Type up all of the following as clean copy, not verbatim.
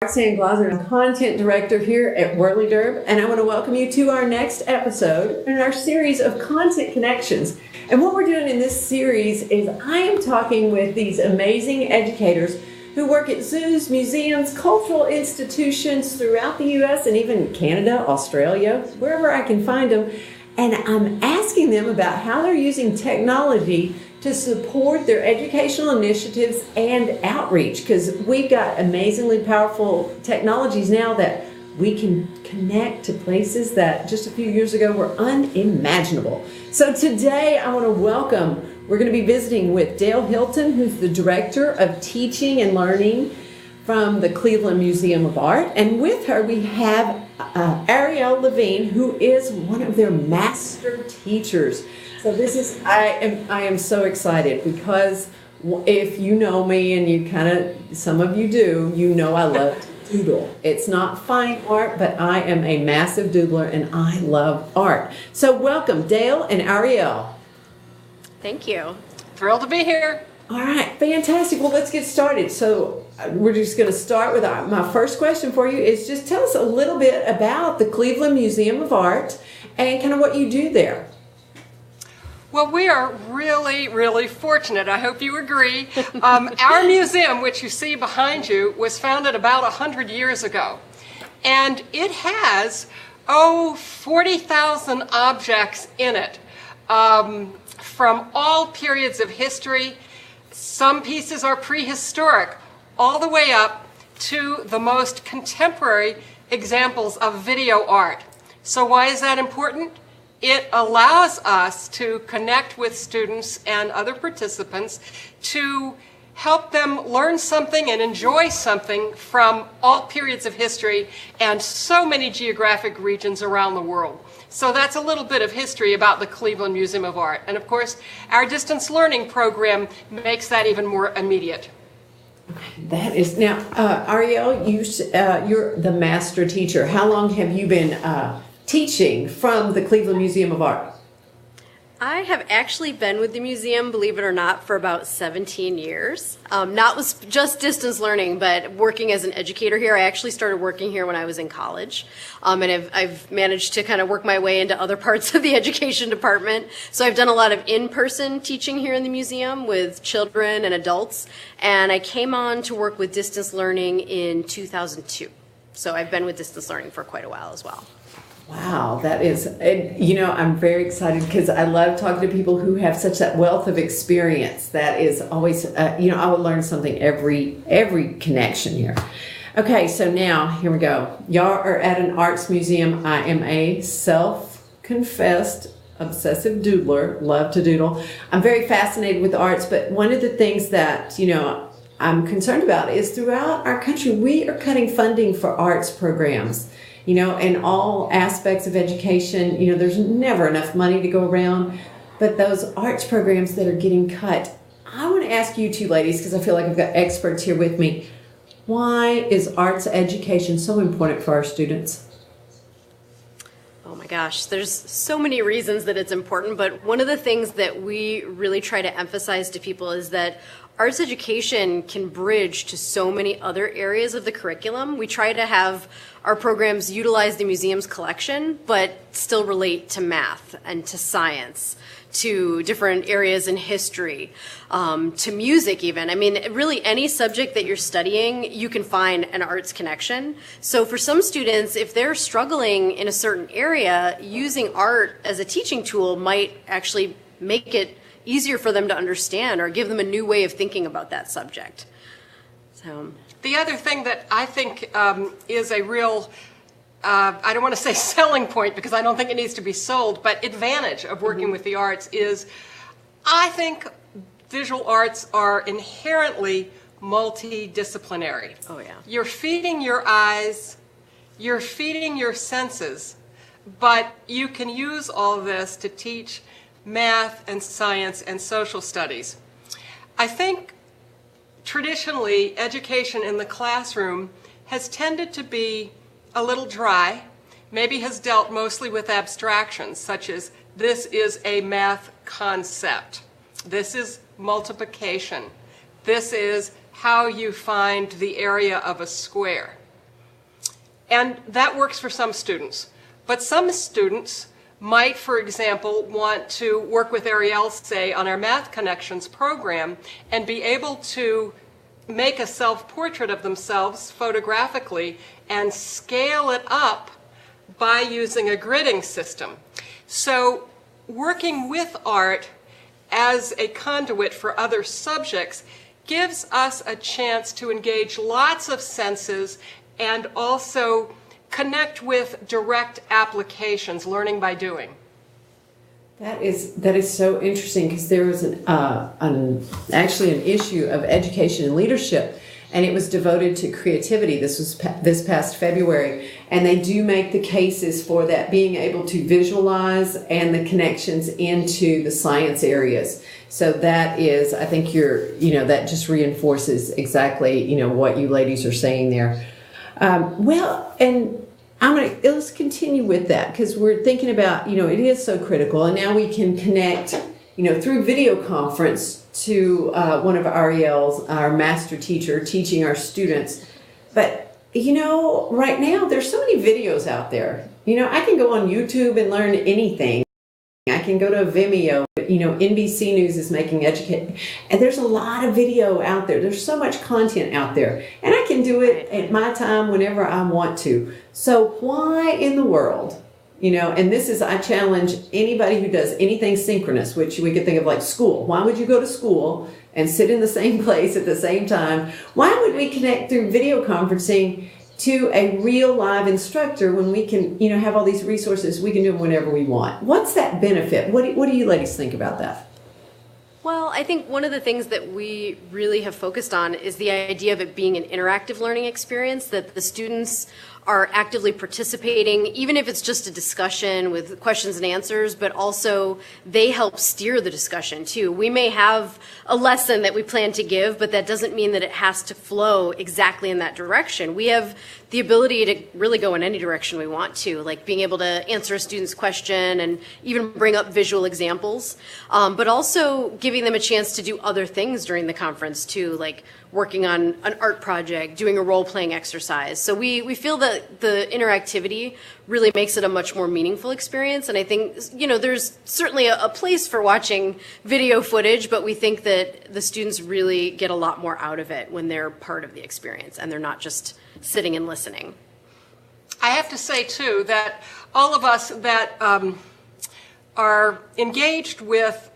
Roxanne, I'm Content Director here at Whirly Derb, and I want to welcome you to our next episode in our series of Content Connections. And what we're doing in this series is I am talking with these amazing educators who work at zoos, museums, cultural institutions throughout the U.S. and even Canada, Australia, wherever I can find them. And I'm asking them about how they're using technology to support their educational initiatives and outreach, because we've got amazingly powerful technologies now that we can connect to places that just a few years ago were unimaginable. So today I want to we're going to be visiting with Dale Hilton, who's the Director of Teaching and Learning from the Cleveland Museum of Art. And with her we have Arielle Levine, who is one of their master teachers. So I am so excited because if you know me, and some of you do, you know I love to doodle. It's not fine art, but I am a massive doodler and I love art. So welcome, Dale and Arielle. Thank you. Thrilled to be here. All right, fantastic. Well, let's get started. So we're just going to start with my first question for you is just tell us a little bit about the Cleveland Museum of Art and kind of what you do there. Well, we are really, really fortunate. I hope you agree. Our museum, which you see behind you, was founded about 100 years ago. And it has, 40,000 objects in it from all periods of history. Some pieces are prehistoric, all the way up to the most contemporary examples of video art. So why is that important? It allows us to connect with students and other participants to help them learn something and enjoy something from all periods of history and so many geographic regions around the world. So that's a little bit of history about the Cleveland Museum of Art. And of course, our distance learning program makes that even more immediate. That is, now, Arielle, you're the master teacher. How long have you been teaching from the Cleveland Museum of Art? I have actually been with the museum, believe it or not, for about 17 years. Not with just distance learning, but working as an educator here. I actually started working here when I was in college. And I've managed to kind of work my way into other parts of the education department. So I've done a lot of in-person teaching here in the museum with children and adults. And I came on to work with distance learning in 2002. So I've been with distance learning for quite a while as well. Wow, that is, I'm very excited because I love talking to people who have such that wealth of experience. That is always, I would learn something every connection here. Okay, so now, here we go. Y'all are at an arts museum. I am a self-confessed obsessive doodler, love to doodle. I'm very fascinated with the arts, but one of the things that, I'm concerned about is throughout our country, we are cutting funding for arts programs. In all aspects of education, there's never enough money to go around. But those arts programs that are getting cut, I want to ask you two ladies, because I feel like I've got experts here with me. Why is arts education so important for our students? Oh my gosh, there's so many reasons that it's important, but one of the things that we really try to emphasize to people is that arts education can bridge to so many other areas of the curriculum. We try to have our programs utilize the museum's collection, but still relate to math and to science, to different areas in history, to music even. I mean, really any subject that you're studying, you can find an arts connection. So for some students, if they're struggling in a certain area, using art as a teaching tool might actually make it easier for them to understand or give them a new way of thinking about that subject. So the other thing that I think is a real, I don't want to say selling point because I don't think it needs to be sold, but advantage of working with the arts is I think visual arts are inherently multidisciplinary. Oh yeah. You're feeding your eyes, you're feeding your senses, but you can use all of this to teach math and science and social studies. I think traditionally education in the classroom has tended to be a little dry, maybe has dealt mostly with abstractions such as this is a math concept, this is multiplication, this is how you find the area of a square. And that works for some students. But some students might, for example, want to work with Arielle, say, on our Math Connections program and be able to make a self-portrait of themselves photographically and scale it up by using a gridding system. So working with art as a conduit for other subjects gives us a chance to engage lots of senses and also connect with direct applications, learning by doing. That is so interesting, because there was actually an issue of education and leadership, and it was devoted to creativity. This was this past February, and they do make the cases for that, being able to visualize and the connections into the science areas. So that is, I think that just reinforces exactly what you ladies are saying there. Let's continue with that, because we're thinking about, it is so critical, and now we can connect, through video conference to one of Arielle's, our master teacher, teaching our students. But, right now there's so many videos out there. I can go on YouTube and learn anything. I can go to Vimeo. NBC News is making educate, and there's a lot of video out there. There's so much content out there, and I can do it at my time whenever I want to. So why in the world, and this is, I challenge anybody who does anything synchronous, which we could think of like school. Why would you go to school and sit in the same place at the same time? Why would we connect through video conferencing to a real live instructor when we can, have all these resources? We can do them whenever we want. What's that benefit? What do you ladies think about that? Well, I think one of the things that we really have focused on is the idea of it being an interactive learning experience, that the students are actively participating, even if it's just a discussion with questions and answers, but also they help steer the discussion too. We may have a lesson that we plan to give, but that doesn't mean that it has to flow exactly in that direction. We have the ability to really go in any direction we want to, like being able to answer a student's question and even bring up visual examples, but also giving them a chance to do other things during the conference too, like working on an art project, doing a role-playing exercise. So we feel that the interactivity really makes it a much more meaningful experience. And I think, there's certainly a place for watching video footage, but we think that the students really get a lot more out of it when they're part of the experience and they're not just sitting and listening. I have to say, too, that all of us that are engaged with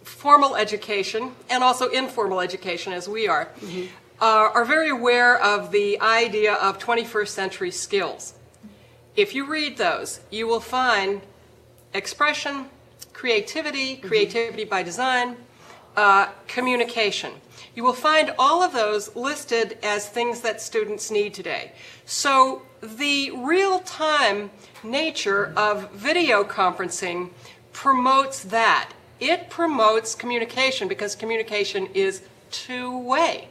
formal education and also informal education, as we are, are very aware of the idea of 21st century skills. If you read those, you will find expression, creativity, creativity by design, communication. You will find all of those listed as things that students need today. So the real-time nature of video conferencing promotes that. It promotes communication because communication is two-way.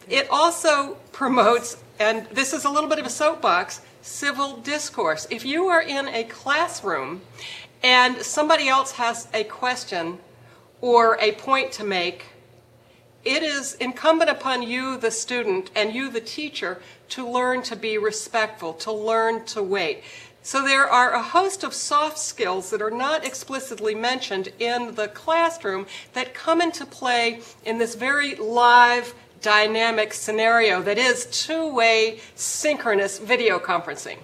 It also promotes, and this is a little bit of a soapbox, civil discourse. If you are in a classroom and somebody else has a question or a point to make, it is incumbent upon you, the student, and you, the teacher, to learn to be respectful, to learn to wait. So there are a host of soft skills that are not explicitly mentioned in the classroom that come into play in this very live, dynamic scenario that is two-way synchronous video conferencing.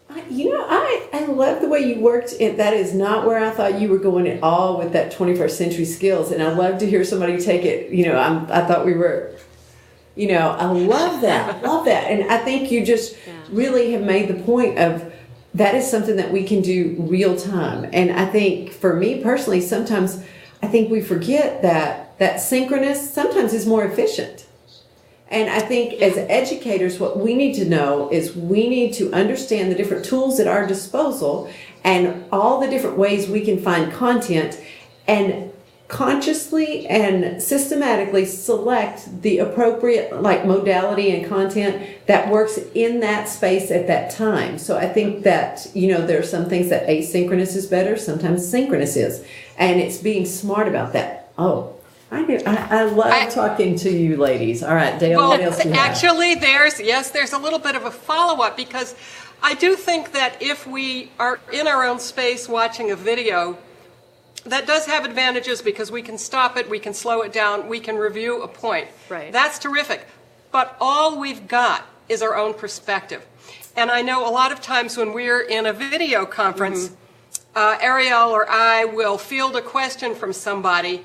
I love the way you worked. That is not where I thought you were going at all with that 21st century skills. And I love to hear somebody take it. I thought we were, I love that. Love that. And I think you just really have made the point of that is something that we can do real time. And I think for me personally, sometimes I think we forget that synchronous sometimes is more efficient. And I think as educators, what we need to know is we need to understand the different tools at our disposal and all the different ways we can find content and consciously and systematically select the appropriate modality and content that works in that space at that time. So I think that, there are some things that asynchronous is better, sometimes synchronous is. And it's being smart about that. Oh, I do. I love talking to you ladies. All right, Dale, Well, what else do you have? actually, there's a little bit of a follow-up, because I do think that if we are in our own space watching a video, that does have advantages because we can stop it, we can slow it down, we can review a point. Right. That's terrific. But all we've got is our own perspective. And I know a lot of times when we're in a video conference, Arielle or I will field a question from somebody,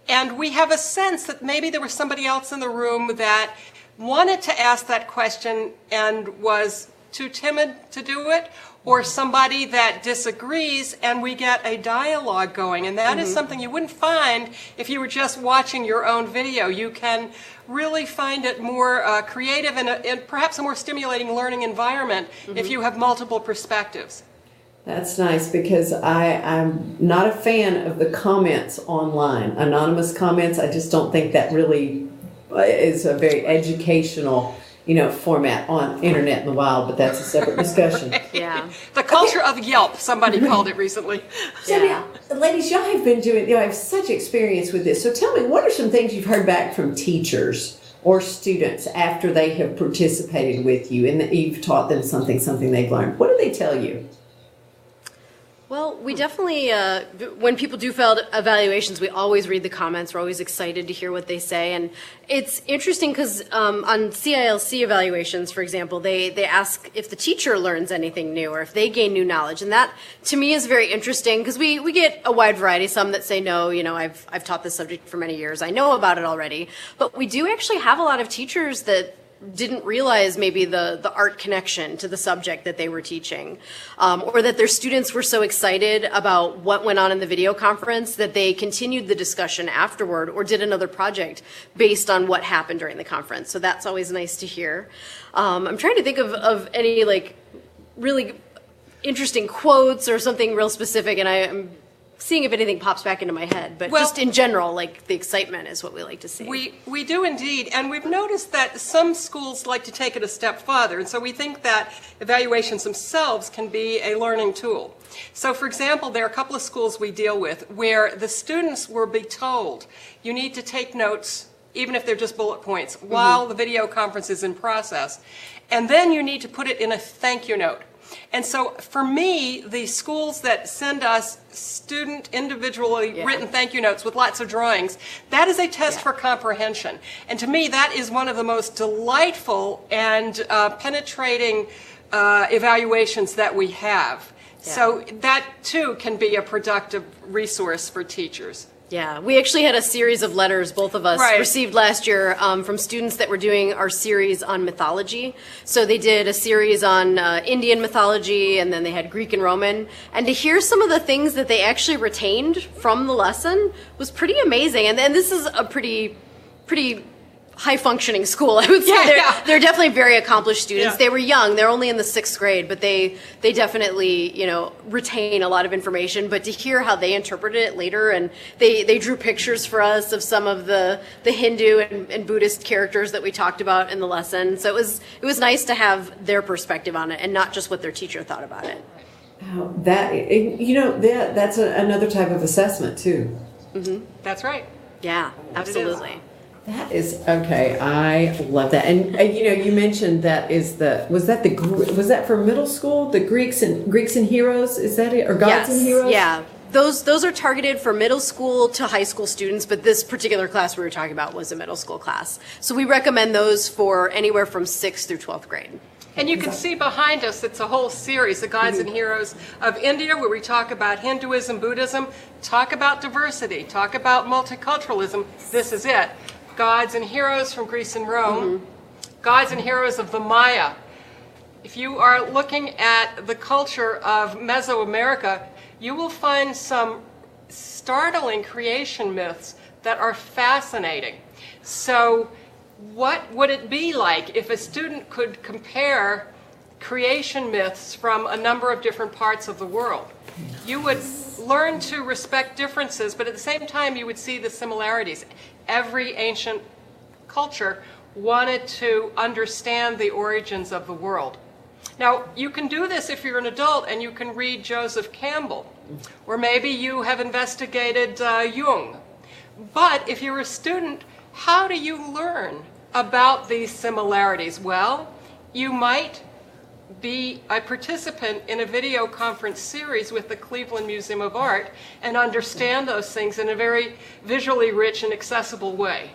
and we have a sense that maybe there was somebody else in the room that wanted to ask that question and was too timid to do it, or somebody that disagrees, and we get a dialogue going. And that is something you wouldn't find if you were just watching your own video. You can really find it more creative and perhaps a more stimulating learning environment if you have multiple perspectives. That's nice, because I'm not a fan of the comments online. Anonymous comments, I just don't think that really is a very educational, format on internet in the wild, but that's a separate discussion. Yeah. The culture of Yelp, somebody called it recently. So now, ladies, y'all have been doing, I have such experience with this. So tell me, what are some things you've heard back from teachers or students after they have participated with you and that you've taught them something they've learned? What do they tell you? Well, we definitely, when people do failed evaluations, we always read the comments. We're always excited to hear what they say. And it's interesting because on CILC evaluations, for example, they ask if the teacher learns anything new or if they gain new knowledge. And that, to me, is very interesting because we get a wide variety. Some that say, no, I've taught this subject for many years. I know about it already. But we do actually have a lot of teachers that didn't realize maybe the art connection to the subject that they were teaching, or that their students were so excited about what went on in the video conference that they continued the discussion afterward or did another project based on what happened during the conference. So that's always nice to hear. I'm trying to think of any really interesting quotes or something real specific, and I'm seeing if anything pops back into my head, but just in general, the excitement is what we like to see. We do indeed, and we've noticed that some schools like to take it a step further, and so we think that evaluations themselves can be a learning tool. So, for example, there are a couple of schools we deal with where the students will be told, you need to take notes, even if they're just bullet points, while the video conference is in process, and then you need to put it in a thank you note. And so for me, the schools that send us student individually written thank you notes with lots of drawings, that is a test for comprehension. And to me, that is one of the most delightful and penetrating evaluations that we have. Yeah. So that too can be a productive resource for teachers. Yeah, we actually had a series of letters, both of us received last year from students that were doing our series on mythology. So they did a series on Indian mythology, and then they had Greek and Roman. And to hear some of the things that they actually retained from the lesson was pretty amazing. And this is a pretty high-functioning school, I would say. They're definitely very accomplished students. They were young. They're only in the 6th grade, but they definitely, retain a lot of information. But to hear how they interpreted it later, and they drew pictures for us of some of the Hindu and Buddhist characters that we talked about in the lesson. So it was nice to have their perspective on it and not just what their teacher thought about it. Oh, that's another type of assessment, too. Mm-hmm. That's right. Yeah, absolutely. That is okay. I love that. And you mentioned was that for middle school? The Greeks and Heroes, is that it? Or Gods and Heroes? Yeah. Those are targeted for middle school to high school students, but this particular class we were talking about was a middle school class. So we recommend those for anywhere from 6th through 12th grade. And you can see behind us, it's a whole series, the Gods and Heroes of India, where we talk about Hinduism, Buddhism, talk about diversity, talk about multiculturalism. This is it. Gods and Heroes from Greece and Rome, Gods and Heroes of the Maya. If you are looking at the culture of Mesoamerica, you will find some startling creation myths that are fascinating. So what would it be like if a student could compare creation myths from a number of different parts of the world? You would learn to respect differences, but at the same time you would see the similarities. Every ancient culture wanted to understand the origins of the world. Now, you can do this if you're an adult and you can read Joseph Campbell, or maybe you have investigated Jung. But if you're a student, how do you learn about these similarities? Well, you might be a participant in a video conference series with the Cleveland Museum of Art and understand those things in a very visually rich and accessible way.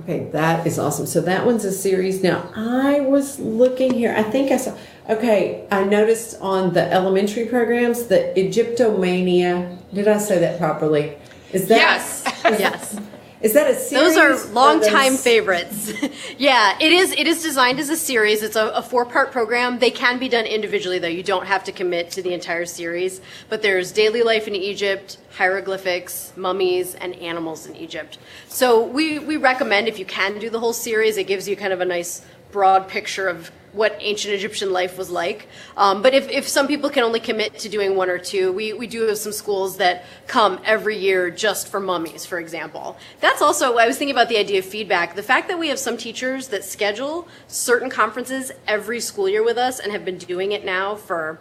Okay, that is awesome. So that one's a series. Now, I was looking here. I think I saw, okay, I noticed on the elementary programs, the Egyptomania. Did I say that properly? Is that, Yes. Yes. Is that a series? Those are longtime those... favorites. Yeah, it is. It is designed as a series. It's a 4-part program. They can be done individually, though. You don't have to commit to the entire series. But there's daily life in Egypt, hieroglyphics, mummies, and animals in Egypt. So we recommend, if you can do the whole series, it gives you kind of a nice broad picture of what ancient Egyptian life was like. But if some people can only commit to doing 1 or 2, we do have some schools that come every year just for mummies, for example. That's also, I was thinking about the idea of feedback. The fact that we have some teachers that schedule certain conferences every school year with us and have been doing it now for,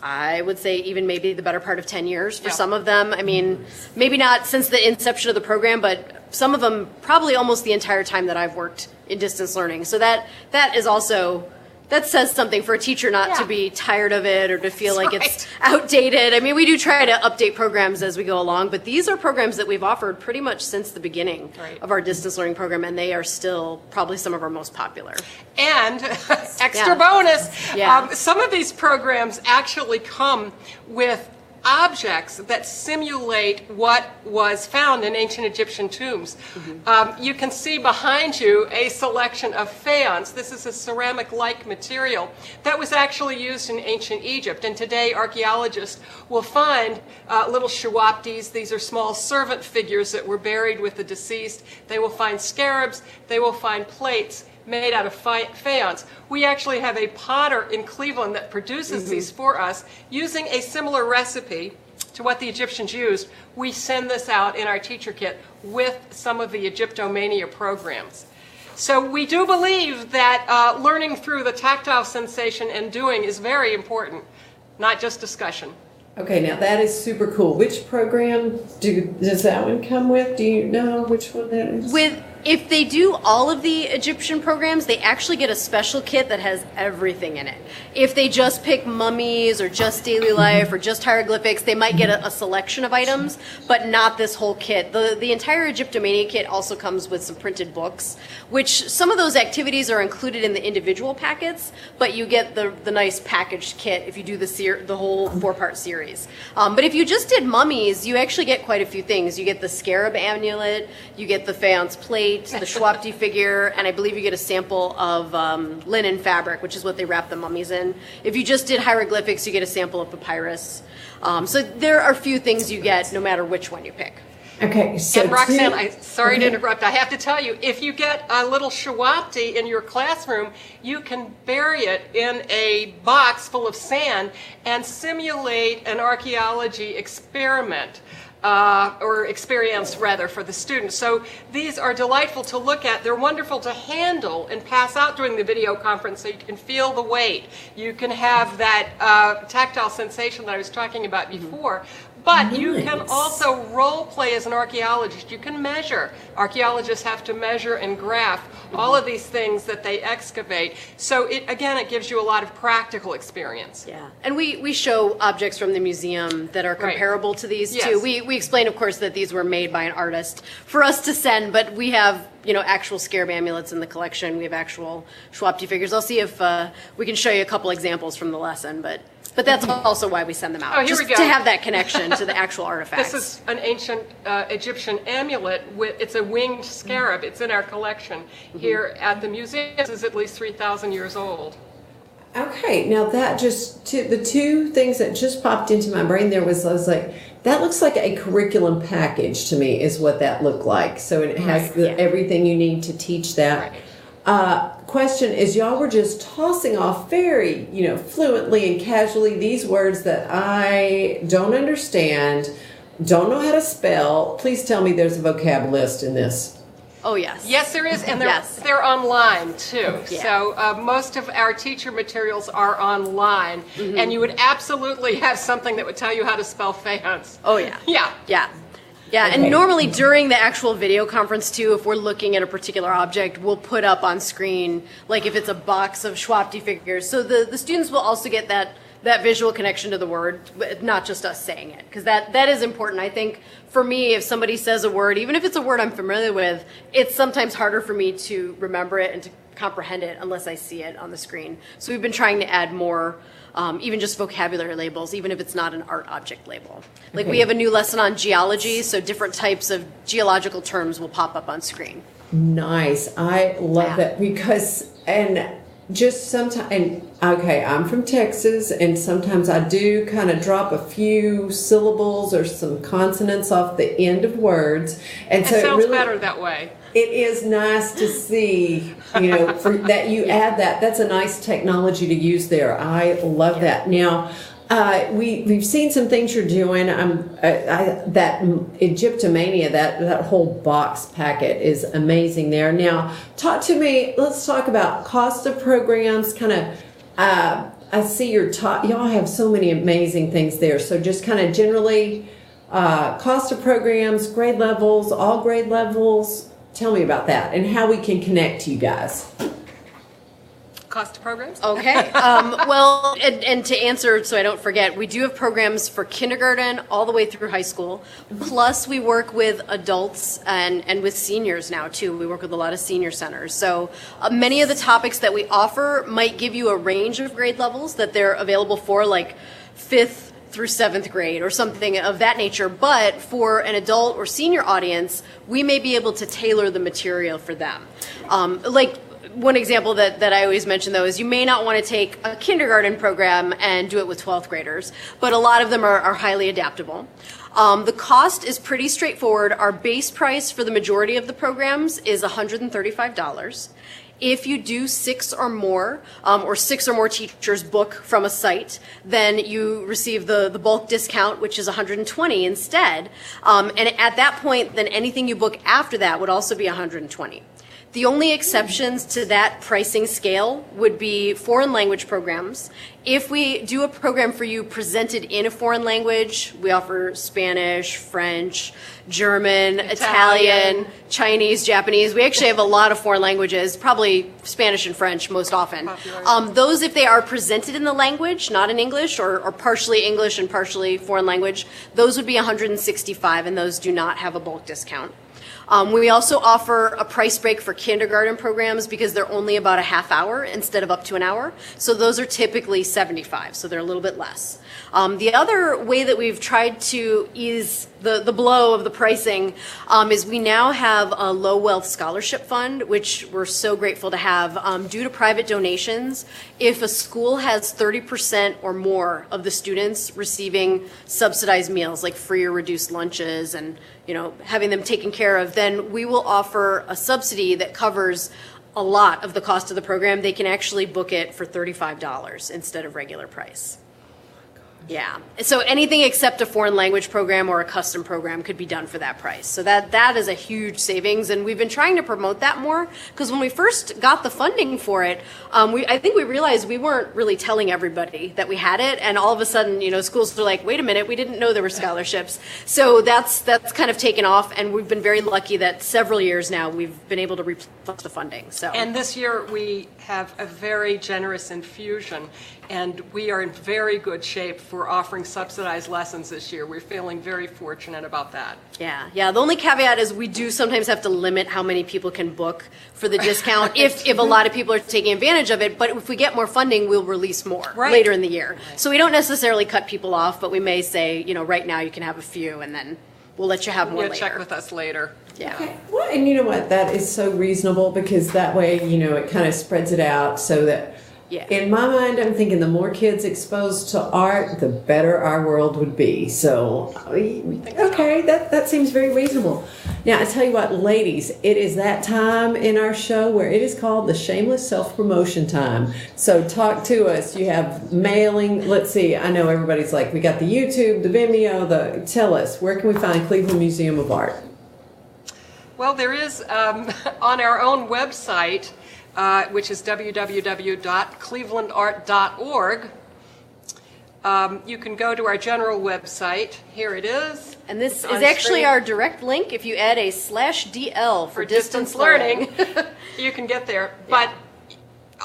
I would say, even maybe the better part of 10 years for some of them. I mean, maybe not since the inception of the program, but some of them probably almost the entire time that I've worked in distance learning. So that is also, that says something for a teacher not to be tired of it or to feel like it's outdated. I mean, we do try to update programs as we go along, but these are programs that we've offered pretty much since the beginning of our distance learning program, and they are still probably some of our most popular. And extra bonus, Yeah. Some of these programs actually come with objects that simulate what was found in ancient Egyptian tombs. You can see behind you a selection of faience. This is a ceramic-like material that was actually used in ancient Egypt, and today archaeologists will find little shawaptis. These are small servant figures that were buried with the deceased. They will find scarabs. They will find plates made out of faience. We actually have a potter in Cleveland that produces these for us using a similar recipe to what the Egyptians used. We send this out in our teacher kit with some of the Egyptomania programs. So we do believe that learning through the tactile sensation and doing is very important, not just discussion. Okay, now that is super cool. Which program does that one come with? Do you know which one that is? If they do all of the Egyptian programs, they actually get a special kit that has everything in it. If they just pick mummies or just daily life or just hieroglyphics, they might get a selection of items, but not this whole kit. The entire Egyptomania kit also comes with some printed books, which some of those activities are included in the individual packets, but you get the nice packaged kit if you do the whole 4-part series. But if you just did mummies, you actually get quite a few things. You get the scarab amulet, you get the faience plate, the Shwapti figure, and I believe you get a sample of linen fabric, which is what they wrap the mummies in. If you just did hieroglyphics, you get a sample of papyrus. So there are a few things you get no matter which one you pick. Okay, so and Roxanne, sorry to interrupt. I have to tell you, if you get a little Shawapti in your classroom, you can bury it in a box full of sand and simulate an archaeology experiment. Or experience rather for the students. So these are delightful to look at. They're wonderful to handle and pass out during the video conference so you can feel the weight. You can have that tactile sensation that I was talking about before. But you can also role play as an archaeologist. You can measure. Archaeologists have to measure and graph all of these things that they excavate. So it gives you a lot of practical experience. Yeah, and we show objects from the museum that are comparable to these too. We explain, of course, that these were made by an artist for us to send, but we have actual scarab amulets in the collection. We have actual Shwapti figures. I'll see if we can show you a couple examples from the lesson, but that's also why we send them out, here we go. To have that connection to the actual artifacts. This is an ancient Egyptian amulet. It's a winged scarab. It's in our collection here at the museum. This is at least 3,000 years old. Okay, now that the two things that just popped into my brain there I was like, that looks like a curriculum package to me is what that looked like. So it has everything you need to teach that. Question is, y'all were just tossing off very, fluently and casually these words that I don't understand, don't know how to spell. Please tell me there's a vocab list in this. Oh, yes. Yes, there is, and they're online, too. Yeah. So most of our teacher materials are online, and you would absolutely have something that would tell you how to spell faience. Oh, yeah. Yeah. Yeah. Yeah, Okay. and normally during the actual video conference too, if we're looking at a particular object, we'll put up on screen, like if it's a box of Schwabty figures. So the students will also get that visual connection to the word, but not just us saying it, because that is important. I think for me, if somebody says a word, even if it's a word I'm familiar with, it's sometimes harder for me to remember it and to comprehend it unless I see it on the screen. So we've been trying to add more, even just vocabulary labels, even if it's not an art object label. Like we have a new lesson on geology, so different types of geological terms will pop up on screen. Nice. I love that because, and just sometimes, and okay, I'm from Texas, and sometimes I do kind of drop a few syllables or some consonants off the end of words. And so It sounds really, better that way. it is nice to see, that you add that. That's a nice technology to use there. I love that. Now, we've seen some things you're doing. That Egyptomania, that whole box packet is amazing there. Now, talk to me. Let's talk about cost of programs. Kind of, I see y'all have so many amazing things there. So just kind of generally, cost of programs, grade levels, all grade levels. Tell me about that and how we can connect to you guys. Cost of programs? Okay. Well, and to answer so I don't forget, we do have programs for kindergarten all the way through high school. Plus, we work with adults and with seniors now, too. We work with a lot of senior centers. So many of the topics that we offer might give you a range of grade levels that they're available for, like 5th through 7th grade or something of that nature. But for an adult or senior audience, we may be able to tailor the material for them. Like one example that I always mention, though, is you may not want to take a kindergarten program and do it with 12th graders, but a lot of them are highly adaptable. The cost is pretty straightforward. Our base price for the majority of the programs is $135. If you do 6 or more teachers book from a site, then you receive the bulk discount, which is $120 instead. And at that point, then anything you book after that would also be $120. The only exceptions to that pricing scale would be foreign language programs. If we do a program for you presented in a foreign language, we offer Spanish, French, German, Italian, Chinese, Japanese. We actually have a lot of foreign languages, probably Spanish and French most often. Those, if they are presented in the language, not in English, or partially English and partially foreign language, those would be $165, and those do not have a bulk discount. We also offer a price break for kindergarten programs because they're only about a half hour instead of up to an hour. So those are typically $75, so they're a little bit less. The other way that we've tried to ease the blow of the pricing is we now have a low wealth scholarship fund, which we're so grateful to have. Due to private donations, if a school has 30% or more of the students receiving subsidized meals, like free or reduced lunches and having them taken care of, then we will offer a subsidy that covers a lot of the cost of the program. They can actually book it for $35 instead of regular price. Yeah. So anything except a foreign language program or a custom program could be done for that price. So that is a huge savings, and we've been trying to promote that more because when we first got the funding for it, I think we realized we weren't really telling everybody that we had it, and all of a sudden, schools were like, wait a minute, we didn't know there were scholarships. So that's kind of taken off, and we've been very lucky that several years now we've been able to replenish the funding. So. And this year we have a very generous infusion, and we are in very good shape for offering subsidized lessons this year. We're feeling very fortunate about that. Yeah. The only caveat is we do sometimes have to limit how many people can book for the discount if a lot of people are taking advantage of it. But if we get more funding, we'll release more later in the year. So we don't necessarily cut people off, but we may say, right now you can have a few, and then we'll let you have more later. Check with us later. Yeah. Okay. Well, and you know what? That is so reasonable because that way, it kind of spreads it out so that. Yeah. In my mind, I'm thinking the more kids exposed to art, the better our world would be. So, okay, that seems very reasonable. Now, I tell you what, ladies, it is that time in our show where it is called the shameless self-promotion time. So talk to us. You have mailing. Let's see. I know everybody's like, we got the YouTube, the Vimeo, tell us, where can we find Cleveland Museum of Art? Well, there is on our own website, which is www.clevelandart.org. you can go to our general website. Here it is. And this on is actually screen. our direct link. If you add a /DL for distance learning, you can get there. But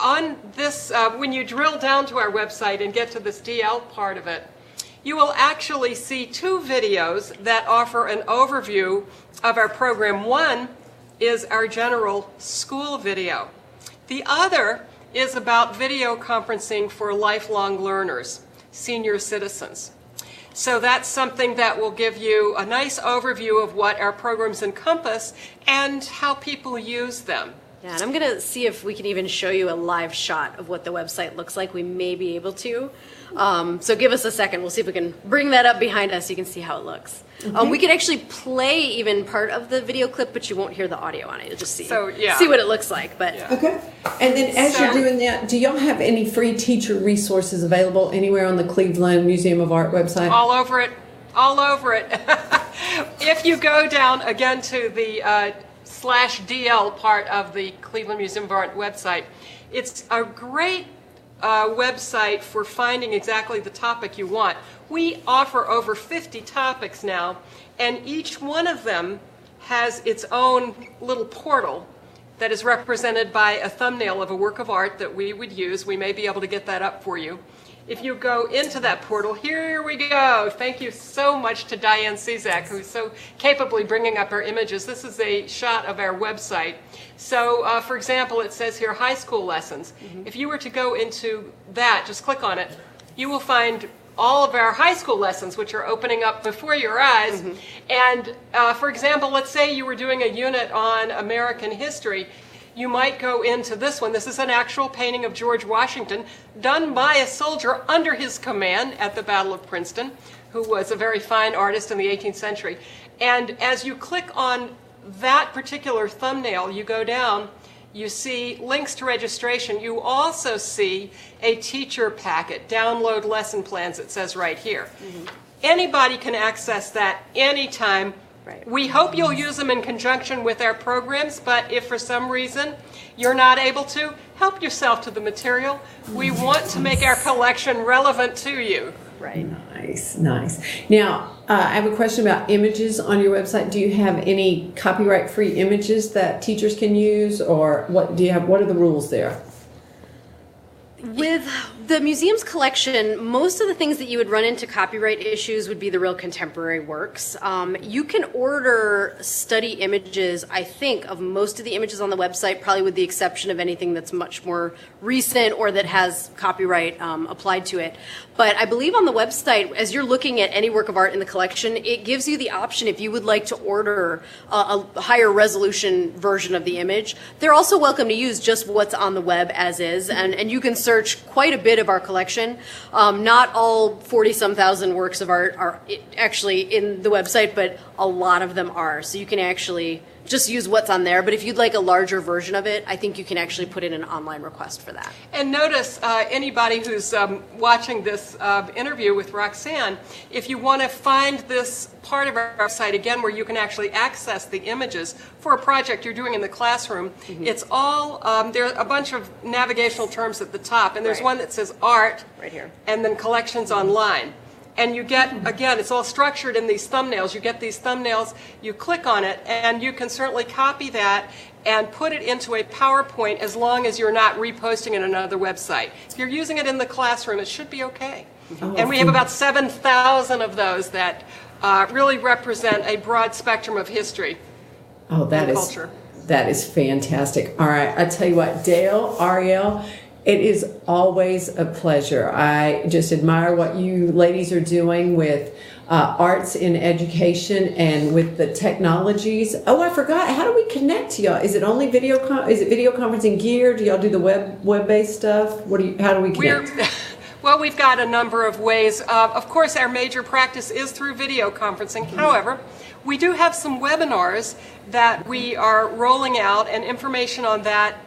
on this, when you drill down to our website and get to this DL part of it, you will actually see two videos that offer an overview of our program. One is our general school video. The other is about video conferencing for lifelong learners, senior citizens. So that's something that will give you a nice overview of what our programs encompass and how people use them. Yeah, and I'm going to see if we can even show you a live shot of what the website looks like. We may be able to. So give us a second. We'll see if we can bring that up behind us so you can see how it looks. We could actually play even part of the video clip, but you won't hear the audio on it. You'll just see what it looks like. But Okay. And then as you're doing that, do y'all have any free teacher resources available anywhere on the Cleveland Museum of Art website? All over it. All over it. If you go down again to the /DL part of the Cleveland Museum of Art website, it's a great website for finding exactly the topic you want. We offer over 50 topics now, and each one of them has its own little portal that is represented by a thumbnail of a work of art that we would use. We may be able to get that up for you. If you go into that portal, here we go. Thank you so much to Diane Cizak, who's so capably bringing up our images. This is a shot of our website. So, for example, it says here, high school lessons. If you were to go into that, just click on it, you will find all of our high school lessons, which are opening up before your eyes. And, for example, let's say you were doing a unit on American history. You might go into this one. This is an actual painting of George Washington done by a soldier under his command at the Battle of Princeton, who was a very fine artist in the 18th century. And as you click on that particular thumbnail, you go down, you see links to registration. You also see a teacher packet, download lesson plans, it says right here. Anybody can access that anytime. Right. We hope you'll use them in conjunction with our programs, but if for some reason you're not able to, help yourself to the material. We want to make our collection relevant to you. Right. Nice, nice. Now, I have a question about images on your website. Do you have any copyright-free images that teachers can use, or what do you have? What are the rules there? With the museum's collection, most of the things that you would run into copyright issues would be the real contemporary works. You can order study images, I think, of most of the images on the website, probably with the exception of anything that's much more recent or that has copyright applied to it. But I believe on the website, as you're looking at any work of art in the collection, it gives you the option if you would like to order a higher resolution version of the image. They're also welcome to use just what's on the web as is, and you can search quite a bit of our collection. Not all 40-some thousand works of art are actually in the website, but a lot of them are. So you can actually just use what's on there. But if you'd like a larger version of it, I think you can actually put in an online request for that. And notice, anybody who's watching this interview with Roxanne, if you want to find this part of our website, again, where you can actually access the images for a project you're doing in the classroom, it's all, there are a bunch of navigational terms at the top, and there's one that says art, right here, and then collections online. And you get, again, it's all structured in these thumbnails. You get these thumbnails, you click on it, and you can certainly copy that and put it into a PowerPoint as long as you're not reposting it on another website. If you're using it in the classroom, it should be okay. And we have about 7,000 of those that really represent a broad spectrum of history and culture. That is fantastic. All right, I tell you what, Dale, Arielle, it is always a pleasure. I just admire what you ladies are doing with arts in education and with the technologies. Oh, I forgot. How do we connect to y'all? Is it only video? Is it video conferencing gear? Do y'all do the web-based stuff? How do we connect? Well, we've got a number of ways. Of course, our major practice is through video conferencing. However, we do have some webinars that we are rolling out, and information on that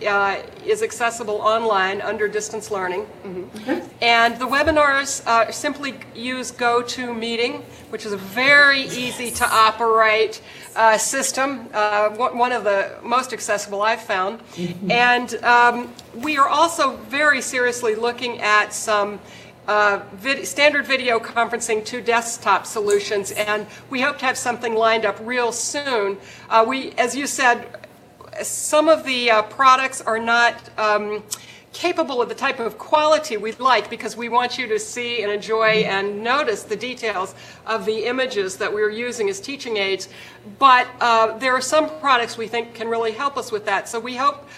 is accessible online under distance learning. And the webinars simply use GoToMeeting, which is a very easy to operate system, one of the most accessible I've found. And we are also very seriously looking at some standard video conferencing to desktop solutions, and we hope to have something lined up real soon. As you said, some of the products are not capable of the type of quality we'd like, because we want you to see and enjoy and notice the details of the images that we're using as teaching aids. But there are some products we think can really help us with that. So we hope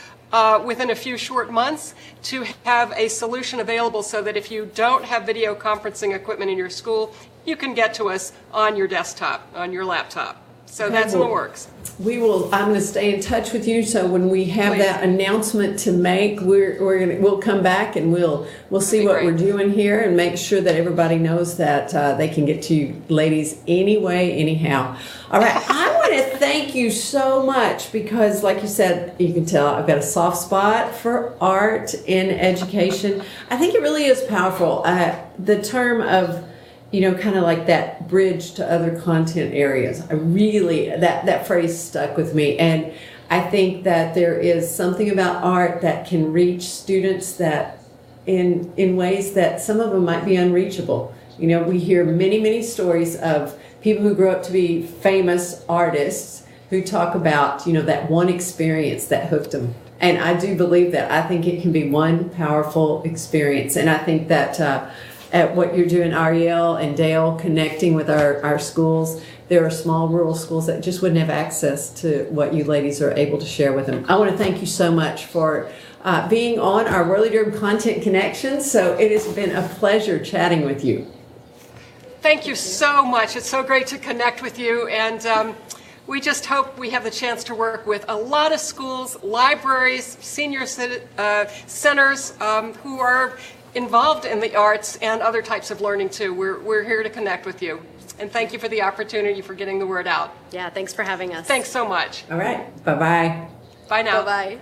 within a few short months to have a solution available so that if you don't have video conferencing equipment in your school, you can get to us on your desktop, on your laptop. So that's in the works. I'm going to stay in touch with you. So when we have that announcement to make, we'll come back and we'll see what we're doing here and make sure that everybody knows that they can get to you ladies anyway, anyhow. All right. I want to thank you so much because, like you said, you can tell I've got a soft spot for art in education. I think it really is powerful. The term of kind of like that bridge to other content areas. That phrase stuck with me. And I think that there is something about art that can reach students that in ways that some of them might be unreachable. We hear many, many stories of people who grow up to be famous artists who talk about, that one experience that hooked them. And I do believe that. I think it can be one powerful experience. And I think that at what you're doing, Arielle and Dale, connecting with our schools. There are small rural schools that just wouldn't have access to what you ladies are able to share with them. I want to thank you so much for being on our Whirly-Durham Content Connection. So it has been a pleasure chatting with you. Thank you so much. It's so great to connect with you. And we just hope we have the chance to work with a lot of schools, libraries, senior centers who are involved in the arts and other types of learning too. We're here to connect with you. And thank you for the opportunity for getting the word out. Yeah, thanks for having us. Thanks so much. All right. Bye-bye. Bye now. Bye-bye.